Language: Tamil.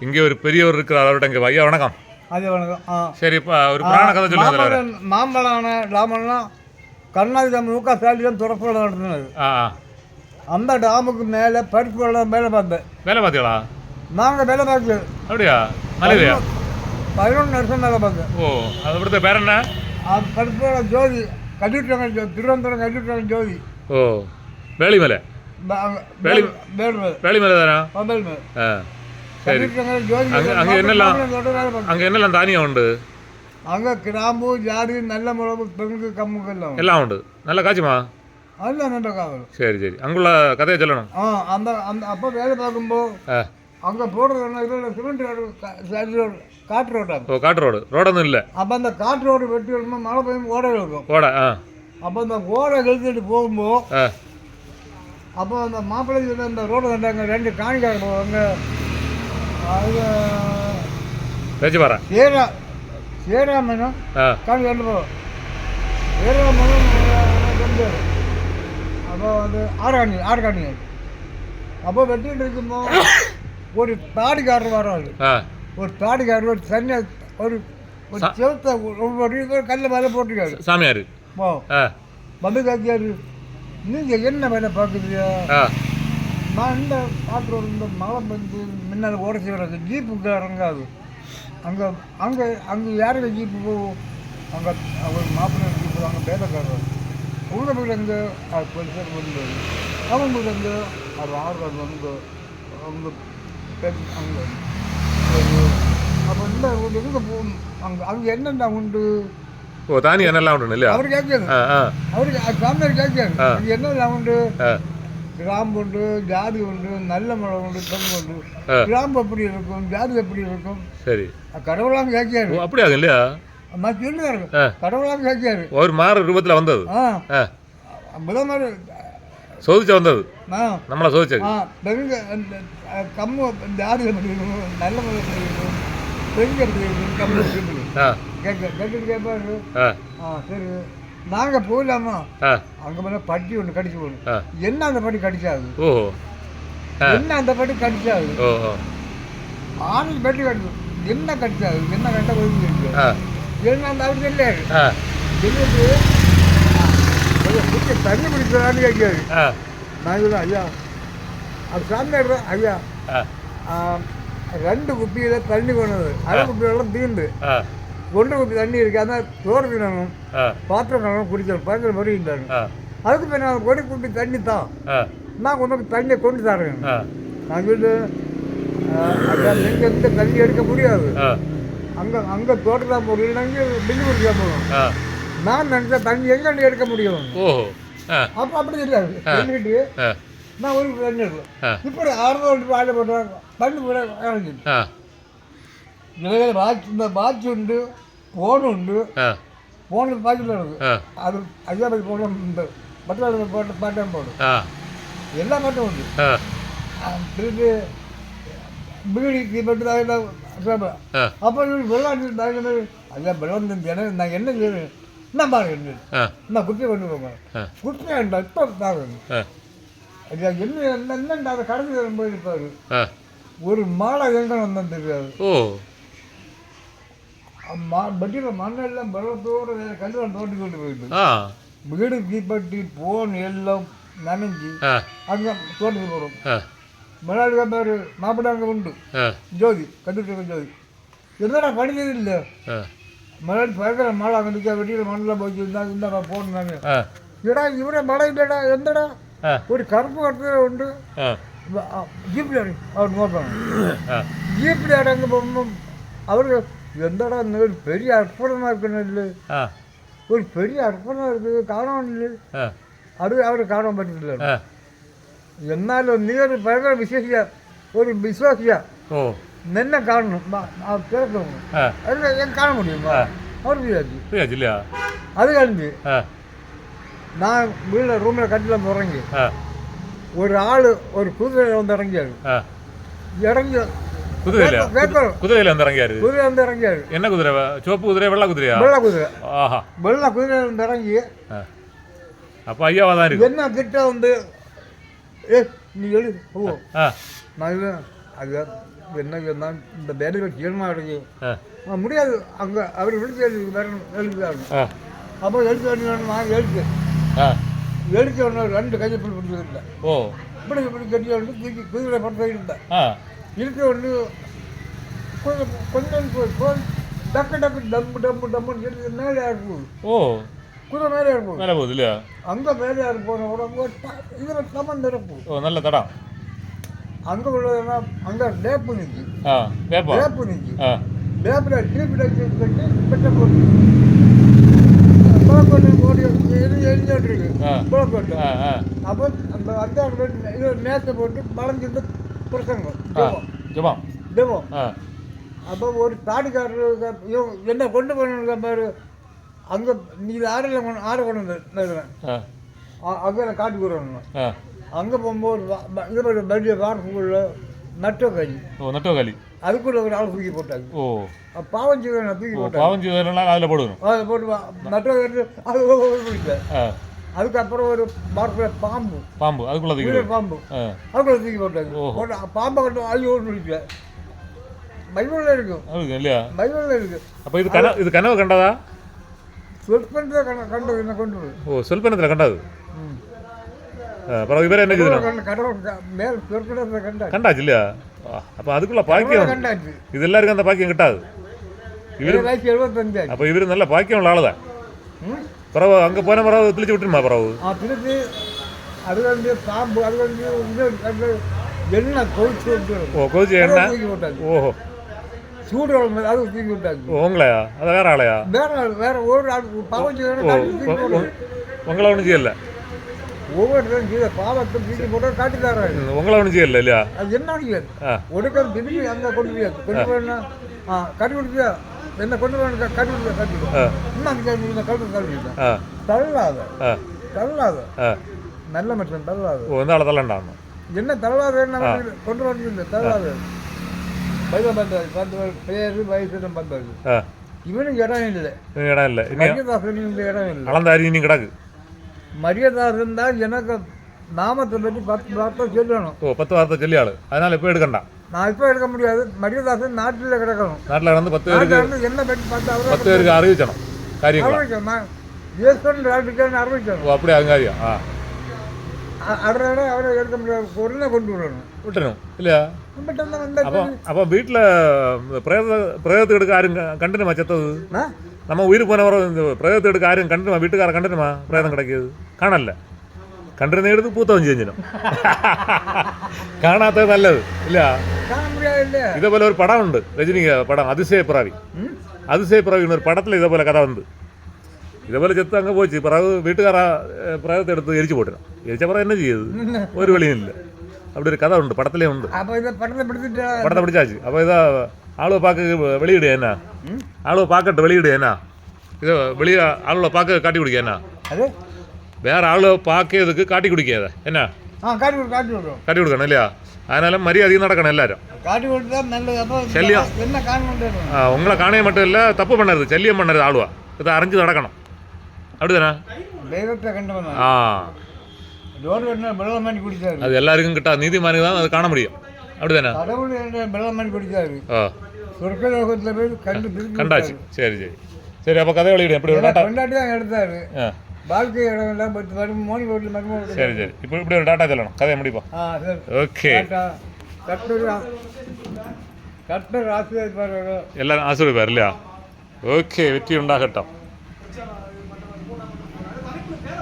இங்கே ஒரு பெரியவர் இருக்கிறார், அவர்கிட்ட இங்கே ஐயா வணக்கம். அது வணக்கம். சரி, இப்போ ஒரு புராண கதை சொல்லுங்க. மாம்பழம் டாமெல்லாம் கருணாநிதி முக ஸ்டாலின் துறப்பு நடத்தினது. அந்த டாமுக்கு மேலே பருப்பு வெள்ளம் வேலை பார்த்தேன். வேலை பார்த்தீங்களா? நாங்கள் வேலை பார்க்கல. அப்படியா? நல்லதையா? 11 வருஷம் வேலை பார்த்தேன். ஓ, அது கொடுத்த பேர் என்ன? பருப்பு வெள்ளம் ஜோதி கட்டிவிட்டாங்க, திருவனந்தபுரம் கட்டிவிட்டாங்க ஜோதி. ஓ, வேலிமலை. வேலிமலை தானே? சரி. அங்கே என்னெல்லாம் தானியம் உண்டு? அங்கே கிராம்பு ஜாதி நல்ல மிளகு பெருக்கு கம்முக்கு எல்லாம் உண்டு. நல்லா காய்ச்சுமா? அதெல்லாம் நல்ல காவல். சரி சரி, அங்குள்ள கதையை சொல்லணும். அந்த அந்த அப்போ வேலை பார்க்கும்போது அங்கே போடுறது இதில் சிமெண்ட் ரோடு, காட்டு ரோடு. ஓ, காட்டு ரோடு. ரோடொന്നും இல்லை. அப்போ அந்த காட்டு ரோடு வெட்டி வரும்போது மழை பெய்யும் ஓடை இருக்கும். ஓடை. அப்போ அந்த ஓடை கழிச்சுட்டு போகும்போது அப்போ அந்த மாப்பிள்ளை அந்த ரோடு வந்தாங்க, 2 காணிக்கார போவாங்க. அது பேச்சு பாரு. சேராமனும் காணி கண்டு போவோம். சேராமனும் வந்து அப்போ வந்து ஆறு காணி. அப்போ வெட்டிட்டு இருக்கும்போது ஒரு தாடிக்காரர் வராது. ஒரு தாடிக்காரர் ஒரு தண்ணி ஒரு செவத்தை ஒரு கல்ல மேலே போட்டிருக்காரு சாமியார். வந்து காக்கியாரு, நீங்கள் என்ன வேலை பார்க்குறீங்க? நான் இந்த காற்று இந்த மழை வந்து முன்னால் ஓட செய்கிறாங்க, ஜீப்புக்கு இறங்காது. அங்கே யாருக்கு ஜீப்பு போகும்? அங்கே அவர் மாப்பிள்ளை ஜீப்பு அங்கே வேலைக்காரர் உள்ள போய் அங்கே போலீஸார் வந்து அவங்க வந்து அது ஆர்வம் வந்து அவங்க அங்கே அப்போ இந்த எங்கே போகணும்? அங்கே என்னென்ன உண்டு? ஓ, தானி என்னெல்லாம் உண்டு இல்லையா? அவர் கேட்காது. அவருக்கு சாமியார் கேட்காது. அங்கே என்னெல்லாம் உண்டு? கிராம்பு உண்டு, ஜாதி உண்டு, நல்ல மிளகு உண்டு, தெங்கு உண்டு. கிராம்பு எப்படி இருக்கும், ஜாதி எப்படி இருக்கும்? சரி, கடவுளாங்க கேட்காரு. அப்படியா? இல்லையா? சொல்லுவாரு, கடவுளாங்க கேட்காரு. ஒரு மாறு ரூபத்தில் வந்தது. அப்பதான் மாதிரி சோதிச்சு வந்தது, நம்மளை சோதிச்சது. தெங்கு கம்மு ஜாதி எப்படி இருக்கும், நல்ல மிளகு எப்படி இருக்கும், தெங்கு எப்படி இருக்கும், கம்மு கேட்க கேட்பாரு. சரி, நாங்கள் போயிடலாமா? அங்கே மேலே பட்டி ஒன்று கடிச்சு போகணும். என்ன அந்த பட்டி கடிச்சாது? என்ன அந்த பட்டி கடிச்சாது? ஆணில் பட்டி கடிக்கும். என்ன கடிச்சாது? என்ன கண்ட ஒதுக்கி இருக்கு? என்ன அந்த அவருக்கு தெரியாது. என்னது தண்ணி பிடிக்கிறான்னு கேட்காது. நான் சொல்லுவேன், ஐயா அது சாமியார் ஐயா 2 குப்பியில் தண்ணி கொண்டது, அரை குப்பியெல்லாம் தீண்டு 1 குப்பி தண்ணி இருக்கு, அதான் சோறு தினமும் பாத்திரம் கணவன் குடிக்கணும் பக்கத்தில் மறுக்கிட்டாங்க. அதுக்கு போய் நான் 1 குப்பி தண்ணி தான், நான் உனக்கு தண்ணியை கொண்டு தரேன். நான் சொல்லு, ஐயா நீங்கள் எந்த தண்ணி எடுக்க முடியாது, அங்கே தோட்டத்தான் போடுறீங்க, அங்கே பில்லு குடிக்க போகணும். நான் நினச்சா தண்ணி எங்கே எடுக்க முடியும்? அப்போ அப்படி தெரியாது. சொல்லிட்டு நான் 1 குப்பி தண்ணி எடுக்கலாம். இப்படி 600 வாழை போட்டுவாங்க, தண்ணி கூட இறங்கிட்டு இந்த வாட்ச் உண்டு, ஃபோன் உண்டு. ஃபோனு பாக்கெட்டில் இருக்குது. அது ஐயாபதி போடும், இந்த பட்டாளி போட்டு பாட்டம் போடும், எல்லா பாட்டும் உண்டு. திருப்பி பீடிக்கு பட்டு தான். அப்போ வெள்ளாட்டு ஐயா வெள்ளம் எனக்கு நான் என்ன செய்வேன்? நான் பாருங்க, நான் குட்டியை கொண்டு போங்க, குட்டியை வேண்டாம் இப்போ பாருங்க. ஐயா என்ன என்னண்டா அதை கடந்து போயிருப்பாரு. ஒரு மாலை எங்கே வந்தேன் தெரியாது. பட்டியில் மண்ணெல்லாம் வெள்ளத்தோடு கல்லுவன் தோண்டி கொண்டு போயிட்டு வீடு தீப்பட்டி போன் எல்லாம் நனைஞ்சி அங்கே தோண்டி போகிறோம். மலையாளி பேர் மாப்பிள்ளை அங்கே உண்டு, ஜோதி கண்டுபிடிக்க ஜோதி. என்னடா படிச்சது இல்லை, மலையாளி பயங்கர மழை அங்கே நிற்க வெட்டியில் மண்ணெல்லாம் போச்சு இருந்தால் இந்த போன் நான் ஏடா இவரே மழை இல்லைடா எந்தடா ஒரு கருப்பு கட்டுறது உண்டு. ஜீப்பில் அவர் நோக்காங்க, ஜீப்பில் அடங்க போகும்போது அவருக்கு எந்தடா ஒரு பெரிய அற்புதமாக இருக்கணும் இல்லை, ஒரு பெரிய அற்புதமாக இருக்குது காரணம் இல்லை, அது அவரை காரணம் பற்றில்லை. என்னாலும் நீ ஒரு பயங்கர விசேஷியா ஒரு விசுவாசியா என்ன காரணம் அவர் கேட்கணும், அது என் காண முடியுமா? அவர் புரியாது இல்லையா? அது கழிஞ்சு நான் வீட்டில் ரூமில் கட்டில் இறங்கி ஒரு ஆள் ஒரு குதிரையில் வந்து இறங்கியாரு. குதிரையில வந்து இறங்கியாரு. குதிரை வந்து இறங்கியாரு. என்ன குதிரை? சிவப்பு குதிரை, வெள்ளை குதிரையா? வெள்ளை குதிரை. ஆஹா, வெள்ளை குதிரையில வந்து இறங்கி அப்போ ஐயாவா தான் இருக்கு. என்ன கிட்ட வந்து நீ எழுது நான் ஐயா என்ன சொன்னால் இந்த வேலையில் தீர்மானம் எடுக்க முடியாது. அங்கே அவர் விழுந்து வரணும் எழுதுறாங்க. அப்போ எழுத்து வேணும் நான் எழுத்து எழுத்து ஒன்று 2 கையை பிடிச்சிருந்தேன். இப்படி இப்படி கட்டி வந்து தூக்கி குதிரை படுத்த இருந்தேன். இருக்க ஒன்று கொஞ்சம் போய் டக்கு டக்கு டம்மு டம்மு டம்முன்னு சொல்லி மேலே இருக்கும். குதிரை மேலே இருக்கும். மேலே போகுது இல்லையா? அங்கே மேலே போன உடம்பு இதில் தமன் இருக்கும். நல்ல தடம். அங்கே உள்ளதுன்னா அங்கே டேப்பு நிற்கி டேப்பு நிற்கி டேப்பில் டீப்பில் கட்டி பெட்ட போட்டு புழக்கோட்டை ஓடி எழுதிட்டுருக்கு புழக்கோட்டை. அப்போ அந்த அந்த இது நேற்று போட்டு வளைஞ்சிட்டு பிரசங்கம் ஜபம். அப்போ ஒரு தாடிக்காரர் என்ன கொண்டு போன பாரு அங்கே நீ ஆறு கொண்டு வந்துடுறேன். அங்கே காட்டி கொடுறேன். அங்கே போகும்போது இது பெரிய வாரத்துக்குள்ள நட்டோக்காலி அதுக்குள்ள ஒரு ஆள் தூக்கி போட்டாங்க. பாவஞ்சி தூக்கி போட்டாங்க. அதில் போடுவோம். அதை போட்டு நட்டோக்காலி அது பிடிச்சேன். அதுக்கப்புறம் ஒரு வாரத்தில் பாம்பு அதுக்குள்ள பாம்பு அதுக்குள்ள தூக்கி போட்டாங்க. பாம்பை கட்டும் ஐயோ பிடிச்சேன். பைபிளில் இருக்கும் இல்லையா? பைபிளில் இருக்கு. அப்போ இது கனவு கண்டதா? சொற்பனத்தில் கண்டது என்ன கொண்டு சொற்பனத்தில் கண்டது. பிறகு இவரே என்ன கண்டாச்சு இல்லையா? அப்போ அதுக்குள்ள பாக்கியம் கண்டாச்சு. இது எல்லாருக்கும் அந்த பாக்கியம் கிட்டாது. இவரு 75. அப்போ இவரு நல்ல பாக்கியம் உள்ள ஆளுதான். பிறகு அங்கே போன பிறகு தெளிச்சு விட்டுருமா? பிறகு திருப்பி அது வந்து பாம்பு அது வந்து எண்ணெய் கொதிச்சு எண்ணெய் சூடு அது தூக்கி விட்டாங்க. உங்களையா? அது வேற ஆளையா? வேற ஒரு ஆள் பாவம் உங்களை ஒன்றும் செய்யல. ஒவ்வொருத்தரும் செய்த பாவத்தை தூக்கி போட்டு காட்டி தர்றாரு. உங்களை ஒன்றும் செய்யல இல்லையா? அது என்ன ஒடுக்கம் திருப்பி அங்கே கொண்டு போய் கட்டி கொடுத்தியா என்ன கொண்டு போய் கட்டி இன்னும் கல்வி தள்ளாத நல்ல மனுஷன் தள்ளாத தள்ளண்டாங்க. என்ன தள்ளாத கொண்டு வந்து தள்ளாத பைதம் பந்தாரு 10 பேர் வயசு பந்தாரு. இவனுக்கு இடம் இல்லை. மரியதாசன் இடம் இல்லை. அளந்த அரி கிடக்கு. மரியதாசன் தான் எனக்கு நாமத்தை பற்றி 10 வார்த்தை சொல்லணும். 10 வார்த்தை சொல்லி ஆளு. அதனால இப்போ எடுக்கண்டா. நான் இப்போ எடுக்க முடியாது. மரியதாசன் நாட்டில் கிடக்கணும். நாட்டில் வந்து 10 பேருக்கு என்ன பற்றி பார்த்து 10 பேருக்கு அறிவிச்சணும். காரியம் அறிவிக்கணும். அப்படி அங்காரியம். அவரை எடுக்க முடியாது. பொருளை கொண்டு விட்டணும் இல்லையா? அப்போ வீட்டில் பிரயோகத்தை எடுக்க யாரும் கண்டுமா? செத்தது நம்ம உயிர் போனவரை இந்த பிரயோகத்தை எடுக்க யாரும் கண்டுமா? வீட்டுக்கார கண்டுமா? பிரயோகம் கிடைக்கிது காணல. கண்டிருந்த எடுத்து பூத்தவன் செஞ்சிடும். காணாத்தது நல்லது இல்லையா? இதே போல ஒரு படம் உண்டு, ரஜினி படம் அதிசய பிறவின்னு ஒரு படத்தில் இதே போல கதை வந்து இதே போல செத்து அங்கே போச்சு. பிறகு வீட்டுக்கார பிரயோகத்தை எடுத்து எரிச்சு போட்டுடும். எரிச்ச பிறகு என்ன செய்யுது? ஒரு வழியும் இல்லை. அப்படி ஒரு கதை உண்டு, படத்துலேயே உண்டு. படத்தை பிடிச்சாச்சு. அப்போ இதை ஆளுவை பார்க்க வெளியிடு என்ன? ஆளுவை பார்க்கட்டு வெளியிடு என்ன? இதை வெளியே ஆளுவை பார்க்க காட்டி குடிக்க என்ன? வேற ஆளுவை பார்க்கறதுக்கு காட்டி குடிக்காத என்ன? காட்டி கொடுக்கணும் இல்லையா? அதனால மரியாதையும் நடக்கணும் எல்லாரும். சல்லியம் உங்களை காணைய மட்டும் இல்லை, தப்பு பண்ணுறது சல்லியம் பண்ணுறது ஆளுவா இதை அரைஞ்சு நடக்கணும். அப்படிதானே? அது எல்லாருக்கும் கிட்ட நீதிமானுக்கு தான் அது காண முடியும். அப்படிதானே? கண்டாச்சு. சரி சரி சரி. அப்போ கதை வெளியிடும். எப்படி எடுத்தாரு வாழ்க்கை சரி சரி. இப்போ இப்படி ஒரு டாட்டா சொல்லணும், கதையை முடிப்போம். ஓகே. எல்லாரும் ஆசீர்வாதம் இல்லையா? ஓகே, வெற்றி உண்டாகட்டும்.